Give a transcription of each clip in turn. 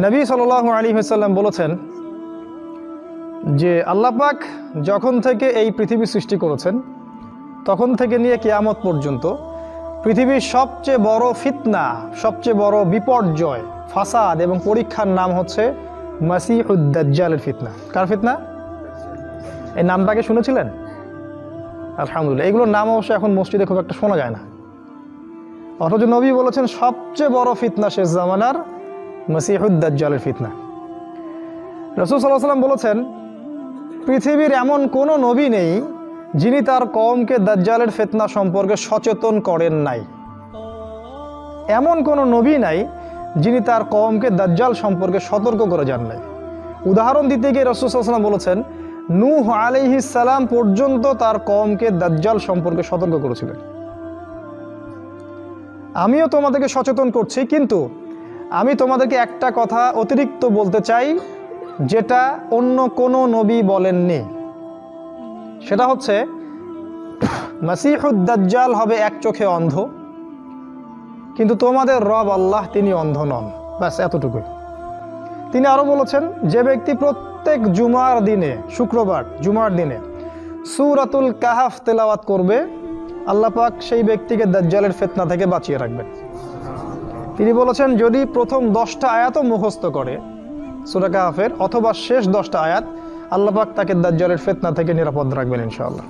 নবী সাল্লাল্লাহু আলাইহি ওয়াসাল্লাম বলেছেন যে আল্লাহ পাক যখন থেকে এই পৃথিবী সৃষ্টি করেছেন তখন থেকে নিয়ে কিয়ামত পর্যন্ত পৃথিবীর সবচেয়ে বড় ফিতনা, সবচেয়ে বড় বিপর্যয়, ফাসাদ এবং পরীক্ষার নাম হচ্ছে মাসিহুদ দাজ্জালের ফিতনা। কার ফিতনা? এই নামটাকে শুনেছিলেন? আলহামদুলিল্লাহ। এগুলোর নাম অবশ্য এখন মসজিদে খুব একটা শোনা যায় না, অথচ নবী বলেছেন সবচেয়ে বড় ফিতনা শেষ জামানার মাসিহুদ দাজ্জালের ফিতনা। রাসূল সাল্লাল্লাহু আলাইহি ওয়াসাল্লাম বলেছেন পৃথিবীর এমন কোনো নবী নেই যিনি তার কওমকে দাজ্জালের ফিতনা সম্পর্কে সচেতন করেন নাই। এমন কোনো নবী নাই যিনি তার কওমকে দাজ্জাল সম্পর্কে সতর্ক করে যান নাই। উদাহরণ দিতে গিয়ে রাসূল সাল্লাল্লাহু আলাইহি ওয়াসাল্লাম বলেছেন নূহ আলাইহিস সালাম পর্যন্ত তার কওমকে দাজ্জাল সম্পর্কে সতর্ক করেছিলেন। আমিও তোমাদেরকে সচেতন করছি, কিন্তু আমি তোমাদেরকে একটা কথা অতিরিক্ত বলতে চাই যেটা অন্য কোনো নবী বলেননি। সেটা হচ্ছে মাসিহুদ দাজ্জাল হবে এক চোখে অন্ধ, কিন্তু তোমাদের রব আল্লাহ তিনি অন্ধ নন। ব্যাস এতটুকুই। তিনি আরো বলেছেন যে ব্যক্তি প্রত্যেক জুমার দিনে, শুক্রবার জুমার দিনে সূরাতুল কাহাফ তেলাওয়াত করবে আল্লাহ পাক সেই ব্যক্তিকে দাজ্জালের ফিতনা থেকে বাঁচিয়ে রাখবেন। তিনি বলেছেন যদি প্রথম 10টা আয়াতও মুখস্থ করে সূরা কাহাফের অথবা শেষ 10টা আয়াত, আল্লাহ পাক তাকে দাজ্জালের ফিতনা থেকে নিরাপদ রাখবেন ইনশাআল্লাহ।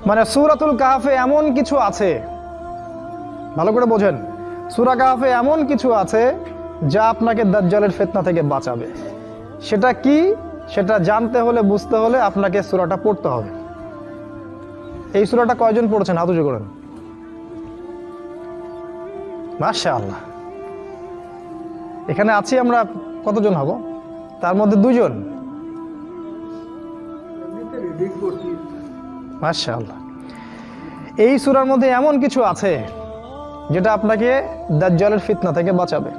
মানে সূরাতুল কাহাফে এমন কিছু আছে, ভালো করে বোঝেন, সূরা কাহাফে এমন কিছু আছে যা আপনাকে দাজ্জালের ফিতনা থেকে বাঁচাবে। সেটা কি, সেটা জানতে হলে, বুঝতে হলে আপনাকে সূরাটা পড়তে হবে। এই সূরাটা কয়জন পড়েছেন? হাত উঁচু করেন। মাশাআল্লাহ। এখানে আছি আমরা কতজন হব? তার মধ্যে 2 জন। মাশাআল্লাহ। এই সূরার মধ্যে এমন কিছু আছে যেটা আপনাকে দাজ্জালের ফিতনা থেকে বাঁচাবে।